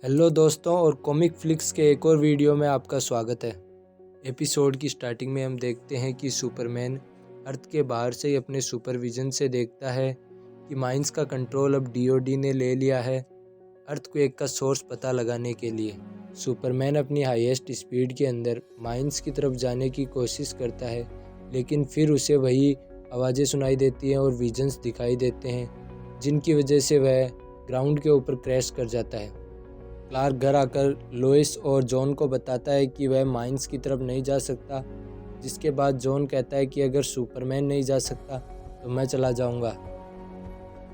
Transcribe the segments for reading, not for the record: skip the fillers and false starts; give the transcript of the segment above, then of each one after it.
Hello दोस्तों और comic flix के एक और वीडियो में आपका स्वागत है। एपिसोड की स्टार्टिंग में हम देखते हैं कि सुपरमैन अर्थ के बाहर से ही अपने सुपरविजन से देखता है कि माइंस का कंट्रोल अब डीओडी ने ले लिया है अर्थक्वेक का सोर्स पता लगाने के लिए। सुपरमैन अपनी हाईएस्ट स्पीड के अंदर माइंस की तरफ जाने की कोशिश करता है, लेकिन फिर उसे वही आवाज़ें सुनाई देती हैं और विजन्स दिखाई देते हैं जिनकी वजह से वह ग्राउंड के ऊपर क्रैश कर जाता है। क्लार्क घर आकर लोइस और जॉन को बताता है कि वह माइंस की तरफ नहीं जा सकता, जिसके बाद जॉन कहता है कि अगर सुपरमैन नहीं जा सकता तो मैं चला जाऊंगा।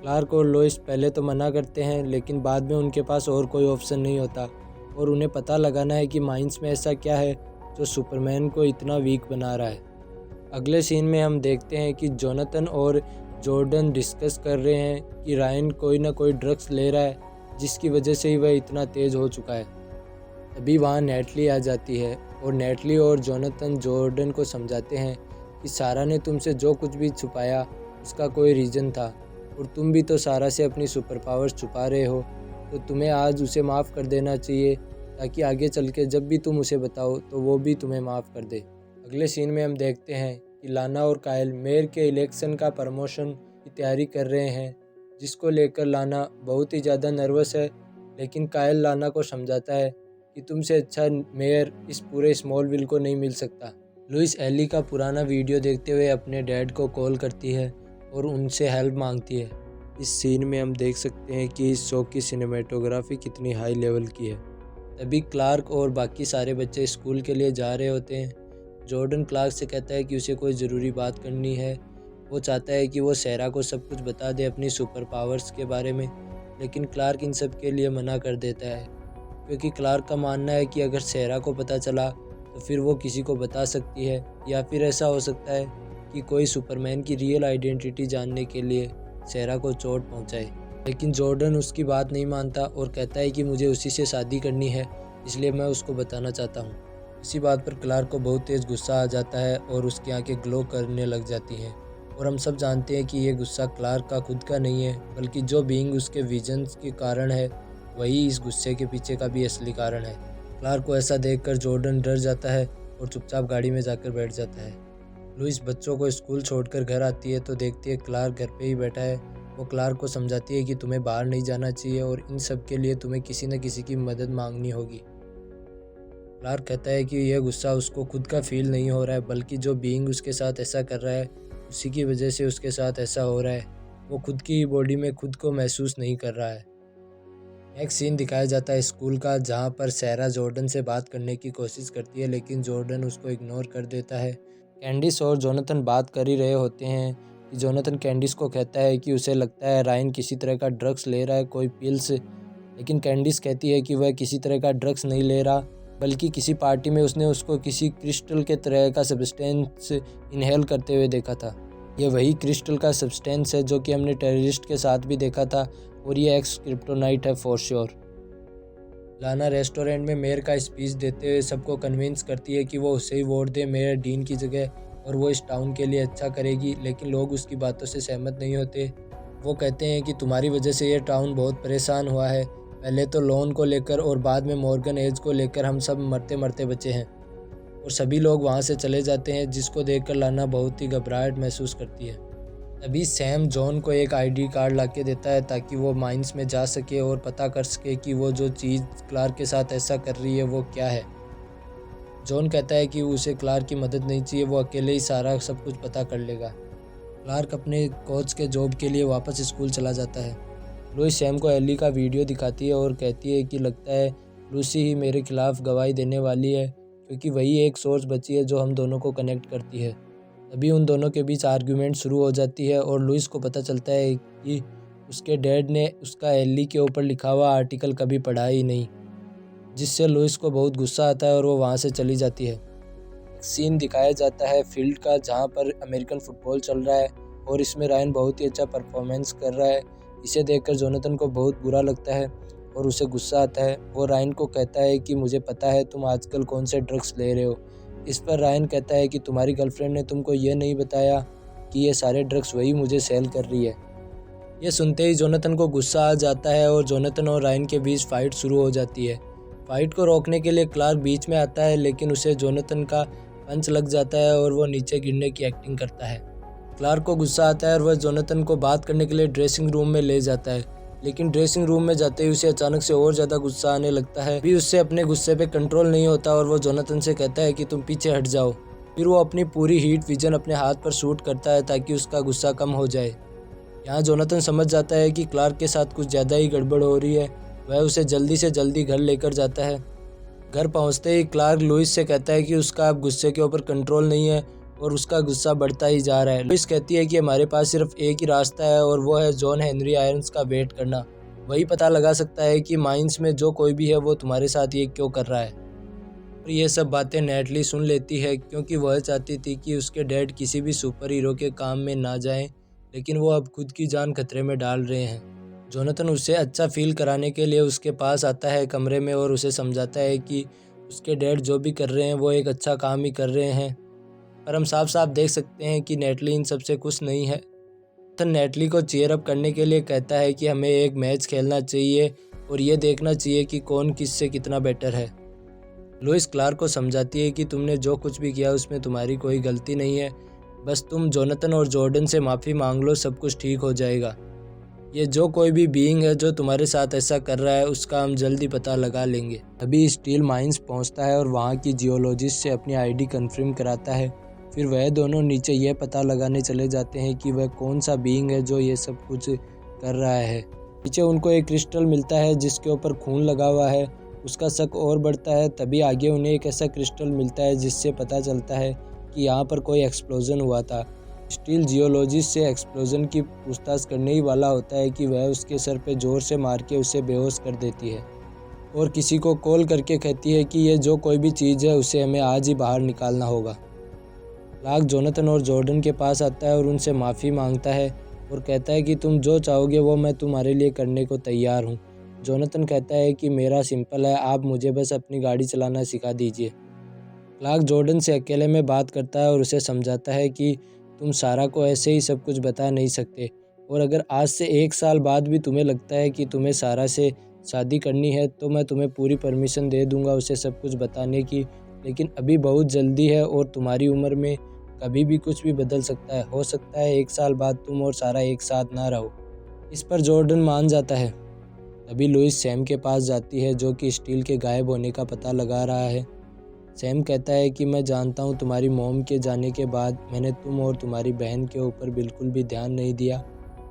क्लार्क और लोइस पहले तो मना करते हैं, लेकिन बाद में उनके पास और कोई ऑप्शन नहीं होता और उन्हें पता लगाना है कि माइंस में ऐसा क्या है जो सुपरमैन को इतना वीक बना रहा है। अगले सीन में हम देखते हैं कि जोनाथन और जॉर्डन डिस्कस कर रहे हैं कि रायन कोई ना कोई ड्रग्स ले रहा है, जिसकी वजह से ही वह इतना तेज़ हो चुका है। तभी वहाँ नेटली आ जाती है और नेटली और जोनाथन जॉर्डन को समझाते हैं कि सारा ने तुमसे जो कुछ भी छुपाया उसका कोई रीज़न था और तुम भी तो सारा से अपनी सुपर पावर्स छुपा रहे हो, तो तुम्हें आज उसे माफ़ कर देना चाहिए ताकि आगे चल के जब भी तुम उसे बताओ तो वो भी तुम्हें माफ़ कर दे। अगले सीन में हम देखते हैं कि लाना और कायल मेयर के इलेक्शन का प्रमोशन की तैयारी कर रहे हैं, जिसको लेकर लाना बहुत ही ज़्यादा नर्वस है, लेकिन कायल लाना को समझाता है कि तुमसे अच्छा मेयर इस पूरे स्मॉलविल को नहीं मिल सकता। लुइस एली का पुराना वीडियो देखते हुए अपने डैड को कॉल करती है और उनसे हेल्प मांगती है। इस सीन में हम देख सकते हैं कि इस शो की सिनेमेटोग्राफी कितनी हाई लेवल की है। तभी क्लार्क और बाकी सारे बच्चे स्कूल के लिए जा रहे होते हैं। जॉर्डन क्लार्क से कहता है कि उसे कोई ज़रूरी बात करनी है। वो चाहता है कि वो सेरा को सब कुछ बता दे अपनी सुपर पावर्स के बारे में, लेकिन क्लार्क इन सब के लिए मना कर देता है, क्योंकि क्लार्क का मानना है कि अगर सेरा को पता चला तो फिर वो किसी को बता सकती है, या फिर ऐसा हो सकता है कि कोई सुपरमैन की रियल आइडेंटिटी जानने के लिए सेरा को चोट पहुंचाए। लेकिन जॉर्डन उसकी बात नहीं मानता और कहता है कि मुझे उसी से शादी करनी है, इसलिए मैं उसको बताना चाहता हूँ। इसी बात पर क्लार्क को बहुत तेज़ गुस्सा आ जाता है और उसकी आंखें ग्लो करने लग जाती हैं। और हम सब जानते हैं कि ये गुस्सा क्लार्क का खुद का नहीं है, बल्कि जो बीइंग उसके विजन्स के कारण है वही इस गुस्से के पीछे का भी असली कारण है। क्लार्क को ऐसा देखकर जॉर्डन डर जाता है और चुपचाप गाड़ी में जाकर बैठ जाता है। लुइस बच्चों को स्कूल छोड़कर घर आती है तो देखती है क्लार्क घर पे ही बैठा है। वो क्लार्क को समझाती है कि तुम्हें बाहर नहीं जाना चाहिए और इन सब के लिए तुम्हें किसी न किसी की मदद मांगनी होगी। क्लार्क कहता है कि यह गुस्सा उसको खुद का फील नहीं हो रहा है, बल्कि जो बीइंग उसके साथ ऐसा कर रहा है उसी की वजह से उसके साथ ऐसा हो रहा है। वो खुद की बॉडी में खुद को महसूस नहीं कर रहा है। एक सीन दिखाया जाता है स्कूल का, जहाँ पर सेरा जॉर्डन से बात करने की कोशिश करती है, लेकिन जॉर्डन उसको इग्नोर कर देता है। कैंडिस और जोनाथन बात कर ही रहे होते हैं कि जोनाथन कैंडिस को कहता है कि उसे लगता है रायन किसी तरह का ड्रग्स ले रहा है, कोई पिल्स, लेकिन कैंडिस कहती है कि वह किसी तरह का ड्रग्स नहीं ले रहा, बल्कि किसी पार्टी में उसने उसको किसी क्रिस्टल के तरह का सब्सटेंस इनहेल करते हुए देखा था। यह वही क्रिस्टल का सब्सटेंस है जो कि हमने टेररिस्ट के साथ भी देखा था, और ये एक्स क्रिप्टोनाइट है फॉर श्योर। लाना रेस्टोरेंट में मेयर का स्पीच देते हुए सबको कन्विंस करती है कि वो उसे ही वोट दे मेयर डीन की जगह, और वो इस टाउन के लिए अच्छा करेगी, लेकिन लोग उसकी बातों से सहमत नहीं होते। वो कहते हैं कि तुम्हारी वजह से ये टाउन बहुत परेशान हुआ है, पहले तो लोन को लेकर और बाद में मॉर्गन एज को लेकर हम सब मरते मरते बचे हैं। और सभी लोग वहाँ से चले जाते हैं, जिसको देखकर लाना बहुत ही घबराहट महसूस करती है। तभी सैम जॉन को एक आईडी कार्ड लाके देता है ताकि वो माइंस में जा सके और पता कर सके कि वो जो चीज़ क्लार्क के साथ ऐसा कर रही है वो क्या है। जॉन कहता है कि उसे क्लार्क की मदद नहीं चाहिए, वो अकेले ही सारा सब कुछ पता कर लेगा। क्लार्क अपने कोच के जॉब के लिए वापस स्कूल चला जाता है। लुइस सैम को एली का वीडियो दिखाती है और कहती है कि लगता है लूसी ही मेरे खिलाफ गवाही देने वाली है, क्योंकि वही एक सोर्स बची है जो हम दोनों को कनेक्ट करती है। तभी उन दोनों के बीच आर्ग्यूमेंट शुरू हो जाती है और लुइस को पता चलता है कि उसके डैड ने उसका एली के ऊपर लिखा हुआ आर्टिकल कभी पढ़ा ही नहीं, जिससे लुइस को बहुत गुस्सा आता है और वो वहाँ से चली जाती है। सीन दिखाया जाता है फील्ड का, जहाँ पर अमेरिकन फुटबॉल चल रहा है और इसमें रायन बहुत ही अच्छा परफॉर्मेंस कर रहा है। इसे देखकर जोनाथन को बहुत बुरा लगता है और उसे गुस्सा आता है। वो रायन को कहता है कि मुझे पता है तुम आजकल कौन से ड्रग्स ले रहे हो। इस पर रायन कहता है कि तुम्हारी गर्लफ्रेंड ने तुमको ये नहीं बताया कि ये सारे ड्रग्स वही मुझे सेल कर रही है। ये सुनते ही जोनाथन को गुस्सा आ जाता है और जोनाथन और रायन के बीच फाइट शुरू हो जाती है। फाइट को रोकने के लिए क्लार्क बीच में आता है, लेकिन उसे जोनाथन का पंच लग जाता है और वो नीचे गिरने की एक्टिंग करता है। क्लार्क को गुस्सा आता है और वह जोनाथन को बात करने के लिए ड्रेसिंग रूम में ले जाता है, लेकिन ड्रेसिंग रूम में जाते ही उसे अचानक से और ज़्यादा गुस्सा आने लगता है। भी उससे अपने गुस्से पे कंट्रोल नहीं होता और वो जोनाथन से कहता है कि तुम पीछे हट जाओ। फिर वो अपनी पूरी हीट विजन अपने हाथ पर शूट करता है ताकि उसका गुस्सा कम हो जाए। यहाँ जोनाथन समझ जाता है कि क्लार्क के साथ कुछ ज़्यादा ही गड़बड़ हो रही है। वह उसे जल्दी से जल्दी घर लेकर जाता है। घर पहुँचते ही क्लार्क लुइस से कहता है कि उसका अब गुस्से के ऊपर कंट्रोल नहीं है और उसका गुस्सा बढ़ता ही जा रहा है। लुइस कहती है कि हमारे पास सिर्फ एक ही रास्ता है और वो है जॉन हेनरी आयरन्स का वेट करना। वही पता लगा सकता है कि माइंस में जो कोई भी है वो तुम्हारे साथ ये क्यों कर रहा है। और ये सब बातें नेटली सुन लेती है क्योंकि वह चाहती थी कि उसके डैड किसी भी सुपर हीरो के काम में ना जाएं, लेकिन वो अब खुद की जान खतरे में डाल रहे हैं। जोनाथन उसे अच्छा फील कराने के लिए उसके पास आता है कमरे में और उसे समझाता है कि उसके डैड जो भी कर रहे हैं वो एक अच्छा काम ही कर रहे हैं। पर हम साफ साफ देख सकते हैं कि नेटली इन सबसे खुश नहीं है। जोनाथन नेटली को चीयर अप करने के लिए कहता है कि हमें एक मैच खेलना चाहिए और ये देखना चाहिए कि कौन किससे कितना बेटर है। लुइस क्लार्क को समझाती है कि तुमने जो कुछ भी किया उसमें तुम्हारी कोई गलती नहीं है, बस तुम जोनाथन और जॉर्डन से माफ़ी मांग लो, सब कुछ ठीक हो जाएगा। ये जो कोई भी बीइंग है जो तुम्हारे साथ ऐसा कर रहा है उसका हम जल्दी पता लगा लेंगे। अभी स्टील माइंस पहुंचता है और वहां की जियोलॉजिस्ट से अपनी आईडी कंफर्म कराता है। फिर वह दोनों नीचे यह पता लगाने चले जाते हैं कि वह कौन सा बीइंग है जो ये सब कुछ कर रहा है। नीचे उनको एक क्रिस्टल मिलता है जिसके ऊपर खून लगा हुआ है। उसका शक और बढ़ता है। तभी आगे उन्हें एक ऐसा क्रिस्टल मिलता है जिससे पता चलता है कि यहाँ पर कोई एक्सप्लोजन हुआ था। स्टील जियोलॉजिस्ट से एक्सप्लोजन की पूछताछ करने ही वाला होता है कि वह उसके सर पे जोर से मार के उसे बेहोश कर देती है और किसी को कॉल करके कहती है कि ये जो कोई भी चीज़ है उसे हमें आज ही बाहर निकालना होगा। क्लार्क जोनाथन और जॉर्डन के पास आता है और उनसे माफ़ी मांगता है और कहता है कि तुम जो चाहोगे वो मैं तुम्हारे लिए करने को तैयार हूँ। जोनाथन कहता है कि मेरा सिंपल है, आप मुझे बस अपनी गाड़ी चलाना सिखा दीजिए। क्लार्क जॉर्डन से अकेले में बात करता है और उसे समझाता है कि तुम सारा को ऐसे ही सब कुछ बता नहीं सकते और अगर आज से 1 साल बाद भी तुम्हें लगता है कि तुम्हें सारा से शादी करनी है तो मैं तुम्हें पूरी परमिशन दे दूंगा उसे सब कुछ बताने की, लेकिन अभी बहुत जल्दी है और तुम्हारी उम्र में कभी भी कुछ भी बदल सकता है। हो सकता है 1 साल बाद तुम और सारा एक साथ ना रहो। इस पर जॉर्डन मान जाता है। तभी लुइस सैम के पास जाती है जो कि स्टील के गायब होने का पता लगा रहा है। सैम कहता है कि मैं जानता हूँ तुम्हारी मॉम के जाने के बाद मैंने तुम और तुम्हारी बहन के ऊपर बिल्कुल भी ध्यान नहीं दिया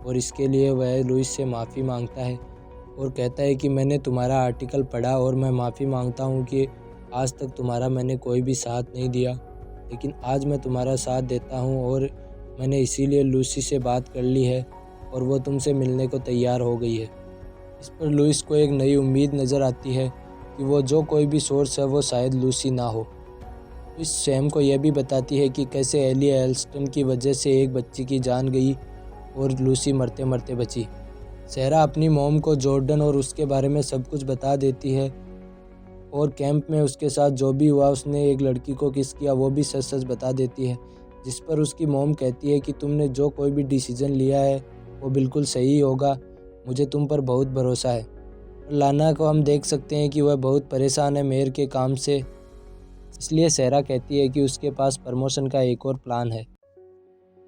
और इसके लिए वह लुइस से माफ़ी मांगता है और कहता है कि मैंने तुम्हारा आर्टिकल पढ़ा और मैं माफ़ी मांगता हूँ कि आज तक तुम्हारा मैंने कोई भी साथ नहीं दिया, लेकिन आज मैं तुम्हारा साथ देता हूँ और मैंने इसीलिए लूसी से बात कर ली है और वो तुमसे मिलने को तैयार हो गई है। इस पर लुइस को एक नई उम्मीद नज़र आती है कि वो जो कोई भी सोर्स है वो शायद लूसी ना हो। लुइस सैम को यह भी बताती है कि कैसे एली एल्स्टन की वजह से एक बच्ची की जान गई और लूसी मरते मरते बची। सहरा अपनी मॉम को जॉर्डन और उसके बारे में सब कुछ बता देती है और कैंप में उसके साथ जो भी हुआ, उसने एक लड़की को किस किया वो भी सच सच बता देती है। जिस पर उसकी मॉम कहती है कि तुमने जो कोई भी डिसीजन लिया है वो बिल्कुल सही होगा, मुझे तुम पर बहुत भरोसा है। लाना को हम देख सकते हैं कि वह बहुत परेशान है मेयर के काम से, इसलिए सहरा कहती है कि उसके पास प्रमोशन का एक और प्लान है।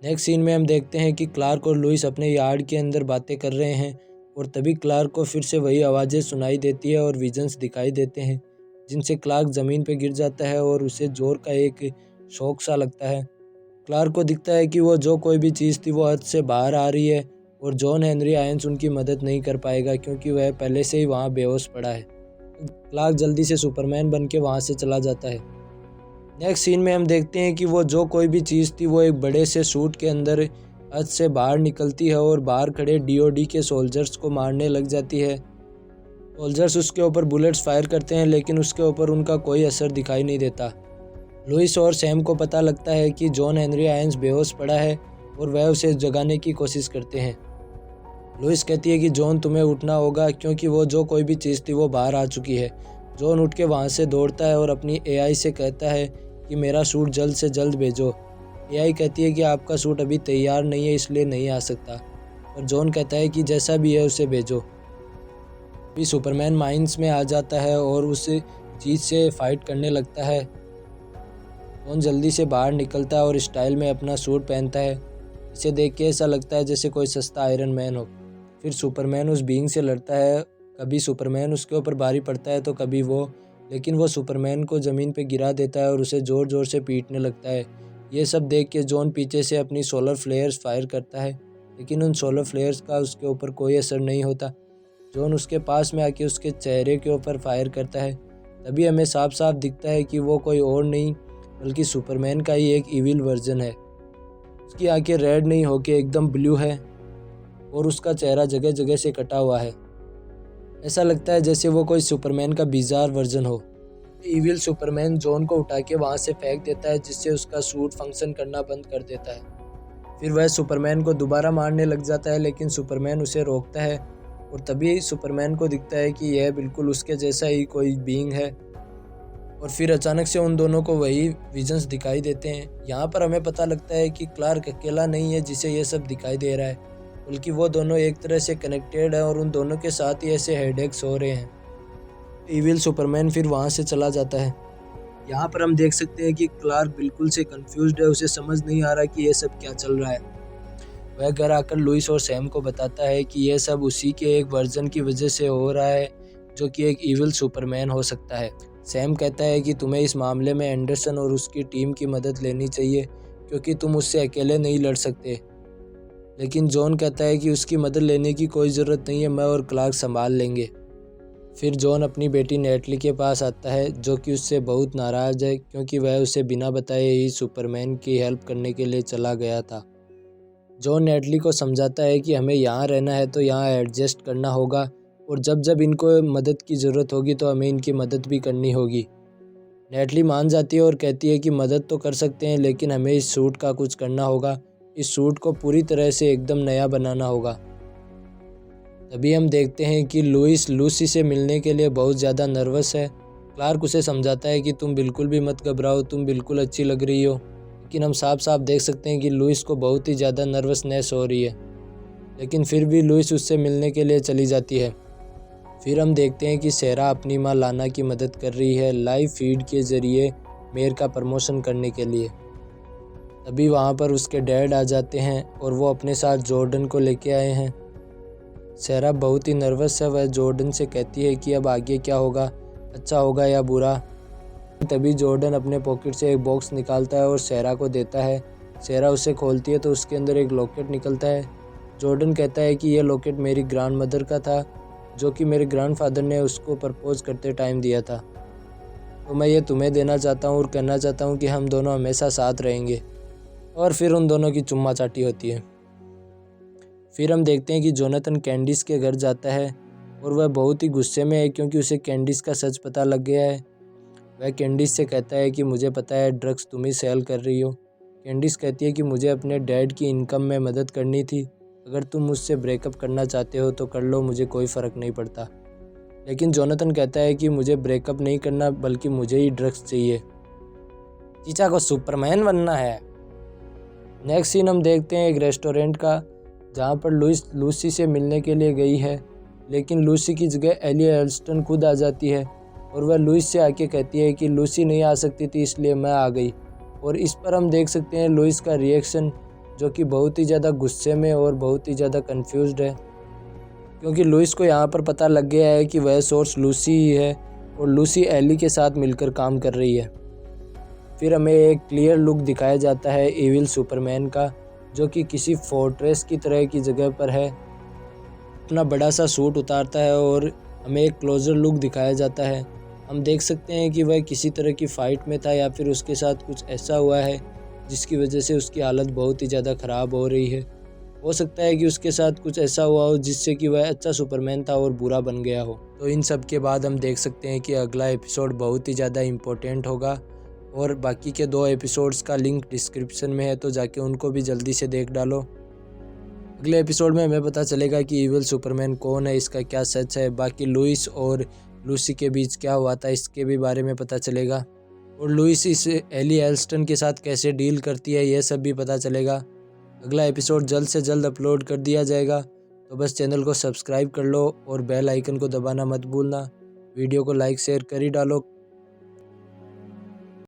नेक्स्ट सीन में हम देखते हैं कि क्लार्क और लुइस अपने यार्ड के अंदर बातें कर रहे हैं और तभी क्लार्क को फिर से वही आवाज़ें सुनाई देती है और विजन्स दिखाई देते हैं जिनसे क्लार्क ज़मीन पर गिर जाता है और उसे जोर का एक शौक सा लगता है। क्लार्क को दिखता है कि वो जो कोई भी चीज़ थी वो हद से बाहर आ रही है और जॉन हेनरी आयंस उनकी मदद नहीं कर पाएगा क्योंकि वह पहले से ही वहाँ बेहोश पड़ा है। क्लार्क जल्दी से सुपरमैन बन के वहाँ से चला जाता है। नेक्स्ट सीन में हम देखते हैं कि वो जो कोई भी चीज़ थी वो एक बड़े से सूट के अंदर हद से बाहर निकलती है और बाहर खड़े डीओडी के सोल्जर्स को मारने लग जाती है। सोल्जर्स उसके ऊपर बुलेट्स फायर करते हैं लेकिन उसके ऊपर उनका कोई असर दिखाई नहीं देता। लुइस और सैम को पता लगता है कि जॉन हेनरी आयंस बेहोश पड़ा है और वह उसे जगाने की कोशिश करते हैं। लुइस कहती है कि जॉन तुम्हें उठना होगा क्योंकि वो जो कोई भी चीज़ थी वो बाहर आ चुकी है। जॉन उठ के वहाँ से दौड़ता है और अपनी एआई से कहता है कि मेरा सूट जल्द से जल्द भेजो। एआई कहती है कि आपका सूट अभी तैयार नहीं है इसलिए नहीं आ सकता और जॉन कहता है कि जैसा भी है उसे भेजो। अभी सुपरमैन माइंस में आ जाता है और उस चीज़ से फाइट करने लगता है। जॉन जल्दी से बाहर निकलता है और स्टाइल में अपना सूट पहनता है। इसे देख के ऐसा लगता है जैसे कोई सस्ता आयरन मैन हो। फिर सुपरमैन उस बीइंग से लड़ता है। कभी सुपरमैन उसके ऊपर भारी पड़ता है तो कभी वो, लेकिन वो सुपरमैन को ज़मीन पे गिरा देता है और उसे ज़ोर ज़ोर से पीटने लगता है। ये सब देख के जॉन पीछे से अपनी सोलर फ्लेयर्स फायर करता है, लेकिन उन सोलर फ्लेयर्स का उसके ऊपर कोई असर नहीं होता। जॉन उसके पास में आके उसके चेहरे के ऊपर फायर करता है। तभी हमें साफ साफ दिखता है कि वो कोई और नहीं बल्कि सुपरमैन का ही एक इविल वर्जन है। उसकी आंखें रेड नहीं होके एकदम ब्लू है और उसका चेहरा जगह जगह से कटा हुआ है। ऐसा लगता है जैसे वो कोई सुपरमैन का बिजार वर्जन हो। इविल सुपरमैन जॉन को उठा के वहाँ से फेंक देता है, जिससे उसका सूट फंक्शन करना बंद कर देता है। फिर वह सुपरमैन को दोबारा मारने लग जाता है, लेकिन सुपरमैन उसे रोकता है और तभी सुपरमैन को दिखता है कि यह बिल्कुल उसके जैसा ही कोई बीइंग है। और फिर अचानक से उन दोनों को वही विजन्स दिखाई देते हैं। यहाँ पर हमें पता लगता है कि क्लार्क अकेला नहीं है जिसे यह सब दिखाई दे रहा है, बल्कि वो दोनों एक तरह से कनेक्टेड है और उन दोनों के साथ ही ऐसे हेडेक्स हो रहे हैं। इविल सुपरमैन फिर वहाँ से चला जाता है। यहाँ पर हम देख सकते हैं कि क्लार्क बिल्कुल से कंफ्यूज्ड है, उसे समझ नहीं आ रहा कि यह सब क्या चल रहा है। वह घर आकर लुइस और सैम को बताता है कि यह सब उसी के एक वर्जन की वजह से हो रहा है जो कि एक इविल सुपरमैन हो सकता है। सैम कहता है कि तुम्हें इस मामले में एंडरसन और उसकी टीम की मदद लेनी चाहिए क्योंकि तुम उससे अकेले नहीं लड़ सकते। लेकिन जॉन कहता है कि उसकी मदद लेने की कोई ज़रूरत नहीं है, मैं और क्लार्क संभाल लेंगे। फिर जॉन अपनी बेटी नेटली के पास आता है जो कि उससे बहुत नाराज़ है क्योंकि वह उसे बिना बताए ही सुपरमैन की हेल्प करने के लिए चला गया था। जॉन नेटली को समझाता है कि हमें यहाँ रहना है तो यहाँ एडजस्ट करना होगा और जब जब इनको मदद की ज़रूरत होगी तो हमें इनकी मदद भी करनी होगी। नेटली मान जाती है और कहती है कि मदद तो कर सकते हैं, लेकिन हमें इस सूट का कुछ करना होगा। इस सूट को पूरी तरह से एकदम नया बनाना होगा। तभी हम देखते हैं कि लुइस लूसी से मिलने के लिए बहुत ज़्यादा नर्वस है। क्लार्क उसे समझाता है कि तुम बिल्कुल भी मत घबराओ, तुम बिल्कुल अच्छी लग रही हो। लेकिन हम साफ साफ देख सकते हैं कि लुइस को बहुत ही ज़्यादा नर्वसनेस हो रही है, लेकिन फिर भी लुइस उससे मिलने के लिए चली जाती है। फिर हम देखते हैं कि सेरा अपनी माँ लाना की मदद कर रही है लाइव फीड के ज़रिए मेयर का प्रमोशन करने के लिए। तभी वहाँ पर उसके डैड आ जाते हैं और वो अपने साथ जॉर्डन को लेके आए हैं। सेरा बहुत ही नर्वस है। वह जॉर्डन से कहती है कि अब आगे क्या होगा, अच्छा होगा या बुरा। तभी जॉर्डन अपने पॉकेट से एक बॉक्स निकालता है और सेरा को देता है। सेरा उसे खोलती है तो उसके अंदर एक लॉकेट निकलता है। जॉर्डन कहता है कि यह लॉकेट मेरी ग्रैंड मदर का था जो कि मेरे ग्रैंडफादर ने उसको प्रपोज करते टाइम दिया था, तो मैं ये तुम्हें देना चाहता हूँ और कहना चाहता हूँ कि हम दोनों हमेशा साथ रहेंगे। और फिर उन दोनों की चुम्मा चाटी होती है। फिर हम देखते हैं कि जोनाथन कैंडिस के घर जाता है और वह बहुत ही गुस्से में है क्योंकि उसे कैंडिस का सच पता लग गया है। वह कैंडिस से कहता है कि मुझे पता है ड्रग्स तुम ही सेल कर रही हो। कैंडिस कहती है कि मुझे अपने डैड की इनकम में मदद करनी थी, अगर तुम मुझसे ब्रेकअप करना चाहते हो तो कर लो, मुझे कोई फ़र्क नहीं पड़ता। लेकिन जोनाथन कहता है कि मुझे ब्रेकअप नहीं करना बल्कि मुझे ही ड्रग्स चाहिए, चीचा को सुपरमैन बनना है। नेक्स्ट सीन हम देखते हैं एक रेस्टोरेंट का जहाँ पर लूसी से मिलने के लिए गई है, लेकिन लूसी की जगह एली एल्स्टन खुद आ जाती है और वह लुइस से आके कहती है कि लूसी नहीं आ सकती थी इसलिए मैं आ गई। और इस पर हम देख सकते हैं लुइस का रिएक्शन जो कि बहुत ही ज़्यादा गुस्से में और बहुत ही ज़्यादा कंफ्यूज्ड है, क्योंकि लुइस को यहाँ पर पता लग गया है कि वह सोर्स लूसी ही है और लूसी एली के साथ मिलकर काम कर रही है। फिर हमें एक क्लियर लुक दिखाया जाता है इविल सुपरमैन का जो कि किसी फोर्ट्रेस की तरह की जगह पर है। अपना बड़ा सा सूट उतारता है और हमें एक क्लोजर लुक दिखाया जाता है। हम देख सकते हैं कि वह किसी तरह की फ़ाइट में था या फिर उसके साथ कुछ ऐसा हुआ है जिसकी वजह से उसकी हालत बहुत ही ज़्यादा ख़राब हो रही है। हो सकता है कि उसके साथ कुछ ऐसा हुआ हो जिससे कि वह अच्छा सुपरमैन था और बुरा बन गया हो। तो इन सब के बाद हम देख सकते हैं कि अगला एपिसोड बहुत ही ज़्यादा इम्पोर्टेंट होगा और बाकी के 2 एपिसोड्स का लिंक डिस्क्रिप्शन में है, तो जाके उनको भी जल्दी से देख डालो। अगले एपिसोड में हमें पता चलेगा कि इविल सुपरमैन कौन है, इसका क्या सच है, बाकी लुइस और लूसी के बीच क्या हुआ था इसके भी बारे में पता चलेगा, और लुइस इस एली एल्स्टन के साथ कैसे डील करती है यह सब भी पता चलेगा। अगला एपिसोड जल्द से जल्द अपलोड कर दिया जाएगा, तो बस चैनल को सब्सक्राइब कर लो और बेल आइकन को दबाना मत भूलना। वीडियो को लाइक शेयर कर ही डालो।